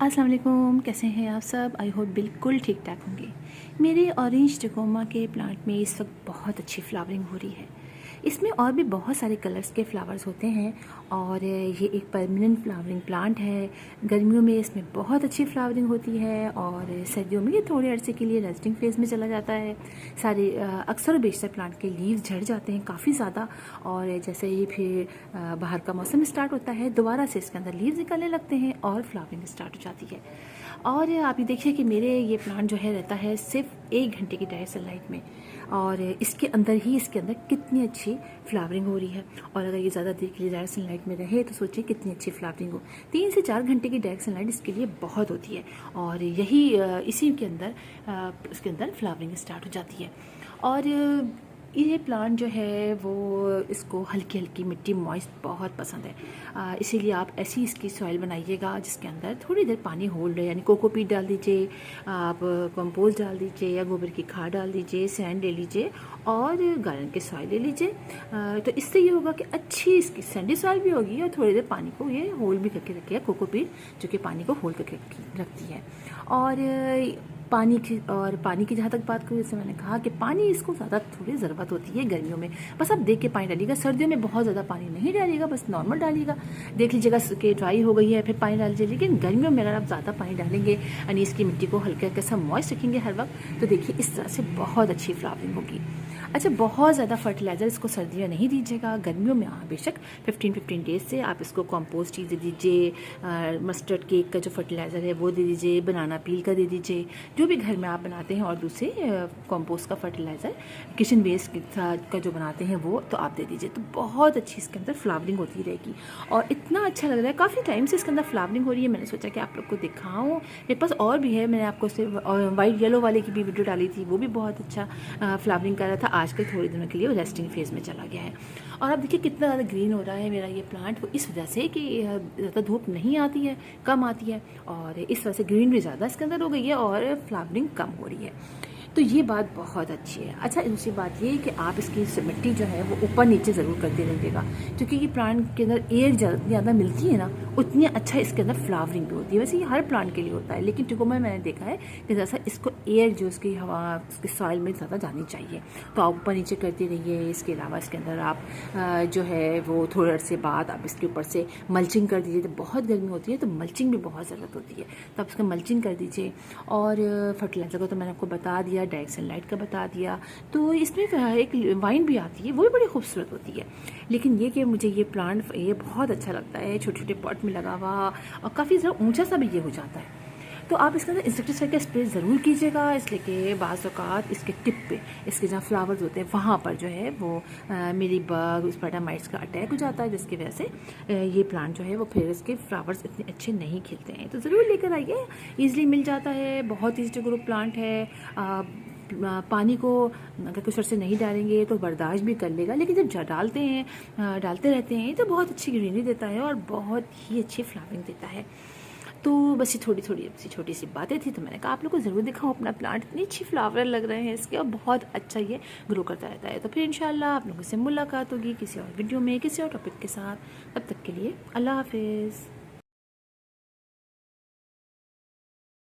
अस्सलाम वालेकुम, कैसे हैं आप सब। आई होप बिल्कुल ठीक ठाक होंगे। मेरे ऑरेंज टिकोमा के प्लांट में इस वक्त बहुत अच्छी फ्लावरिंग हो रही है। इसमें और भी बहुत सारे कलर्स के फ्लावर्स होते हैं और ये एक परमानेंट फ्लावरिंग प्लांट है। गर्मियों में इसमें बहुत अच्छी फ्लावरिंग होती है और सर्दियों में ये थोड़े अरसे के लिए रेस्टिंग फेज में चला जाता है। सारे अक्सर बेशतर प्लांट के लीव्स झड़ जाते हैं काफ़ी ज़्यादा, और जैसे ही फिर बाहर का मौसम स्टार्ट होता है दोबारा से इसके अंदर लीव्स निकलने लगते हैं और फ्लावरिंग स्टार्ट हो जाती है। और आप ये देखिए कि मेरे ये प्लांट जो है रहता है सिर्फ 1 घंटे की डायरेक्ट सनलाइट में, और इसके अंदर कितनी अच्छी फ्लावरिंग हो रही है। और अगर ये ज़्यादा देर के लिए डायरेक्ट सनलाइट में रहे तो सोचिए कितनी अच्छी फ्लावरिंग हो। 3 से 4 घंटे की डायरेक्ट सनलाइट इसके लिए बहुत होती है, और यही इसी के अंदर इसके अंदर फ्लावरिंग स्टार्ट हो जाती है। और ये प्लांट जो है वो इसको हल्की हल्की मिट्टी मॉइस्ट बहुत पसंद है, इसीलिए आप ऐसी इसकी सॉइल बनाइएगा जिसके अंदर थोड़ी देर पानी होल्ड रहे। यानी कोकोपीट डाल दीजिए, आप कंपोस्ट डाल दीजिए या गोबर की खाद डाल दीजिए, सैंड ले लीजिए और गार्डन की सॉइल ले लीजिए। तो इससे ये होगा कि अच्छी इसकी सैंडी सॉइल भी होगी और थोड़ी देर पानी को ये होल्ड भी करके रखेगा, कोकोपीट जो कि पानी को होल्ड करके रखती है। और पानी की जहाँ तक बात करूँ, जैसे मैंने कहा कि पानी इसको ज़्यादा थोड़ी ज़रूरत होती है गर्मियों में। बस आप देख के पानी डालिएगा, सर्दियों में बहुत ज़्यादा पानी नहीं डालिएगा, बस नॉर्मल डालिएगा। देख लीजिएगा कि ड्राई हो गई है फिर पानी डाल दीजिए। लेकिन गर्मियों में अगर आप ज़्यादा पानी डालेंगे यानी इसकी मिट्टी को हल्का हल्का सा मॉइस्ट रखेंगे हर वक्त, तो देखिए इस तरह से बहुत अच्छी फ्लावरिंग होगी। अच्छा, बहुत ज़्यादा फर्टिलाइज़र इसको सर्दियों नहीं दीजिएगा, गर्मियों में हाँ बेशक 15 डेज से आप इसको कंपोस्ट चीज़ दे दीजिए, मस्टर्ड केक का जो फर्टिलाइज़र है वो दे दीजिए, बनाना पील का दे दीजिए, जो भी घर में आप बनाते हैं, और दूसरे कंपोस्ट का फर्टिलाइज़र किचन वेस्ट का जो बनाते हैं वो तो आप दे दीजिए। तो बहुत अच्छी इसके अंदर फ्लावरिंग होती रहेगी और इतना अच्छा लग रहा है। काफ़ी टाइम से इसके अंदर फ्लावरिंग हो रही है, मैंने सोचा कि आप लोग को दिखाऊँ। मेरे पास और भी है, मैंने आपको सिर्फ वाइट येलो वाले की भी वीडियो डाली थी, वो भी बहुत अच्छा फ्लावरिंग कर रहा था। आजकल थोड़े दिनों के लिए वो रेस्टिंग फेज में चला गया है। और अब देखिए कितना ज़्यादा ग्रीन हो रहा है मेरा ये प्लांट, वो इस वजह से कि ज़्यादा धूप नहीं आती है, कम आती है, और इस वजह से ग्रीन भी ज़्यादा इसके अंदर हो गई है और फ्लावरिंग कम हो रही है। तो ये बात बहुत अच्छी है। अच्छा, दूसरी बात ये कि आप इसकी मिट्टी जो है वो ऊपर नीचे ज़रूर करते रहिएगा, क्योंकि ये प्लांट के अंदर एयर ज़्यादा मिलती है ना, उतनी अच्छा इसके अंदर फ्लावरिंग भी होती है। वैसे ये हर प्लांट के लिए होता है, लेकिन टिकोमा में मैंने देखा है कि जैसा इसको एयर जो इसकी हवा उसकी सॉइल में ज़्यादा जानी चाहिए, तो आप ऊपर नीचे करते रहिए। इसके अलावा इसके अंदर आप जो है वो थोड़े अरसे बाद आप इसके ऊपर से मल्चिंग कर दीजिए। तो बहुत गर्मी होती है तो मल्चिंग भी बहुत ज़रूरत होती है, तो आप इसका मल्चिंग कर दीजिए। और फर्टिलाइज़र को तो मैंने आपको बता दिया, डायरेक्ट सनलाइट का बता दिया। तो इसमें एक वाइन भी आती है, वो भी बड़ी खूबसूरत होती है। लेकिन ये कि मुझे ये प्लांट ये बहुत अच्छा लगता है, छोटे छोटे पॉट में लगा हुआ, और काफ़ी ज़्यादा ऊंचा सा भी ये हो जाता है। तो आप इसके अंदर इंसेक्टिसाइड का स्प्रे ज़रूर कीजिएगा, इसलिए कि बाज़ औक़ात इसके टिप पे, इसके जहाँ फ्लावर्स होते हैं वहाँ पर जो है वो मेरी बग स्पाइडर का अटैक हो जाता है, जिसकी वजह से ये प्लांट जो है वो फिर इसके फ्लावर्स इतने अच्छे नहीं खिलते हैं। तो ज़रूर लेकर आइए, ईज़िली मिल जाता है, बहुत ईजी टू ग्रो प्लांट है। पानी को अगर कुछ से नहीं डालेंगे तो बर्दाश्त भी कर लेगा, लेकिन जब डालते रहते हैं तो बहुत अच्छी ग्रीनरी देता है और बहुत ही अच्छी फ्लावरिंग देता है। तो बस ये छोटी सी बातें थी, तो मैंने कहा आप लोग को ज़रूर दिखाऊँ अपना प्लांट। इतनी अच्छी फ्लावर लग रहे हैं इसके और बहुत अच्छा ये ग्रो करता रहता है। तो फिर इंशाल्लाह आप लोगों से मुलाकात होगी किसी और वीडियो में किसी और टॉपिक के साथ। तब तक के लिए अल्लाह हाफिज़।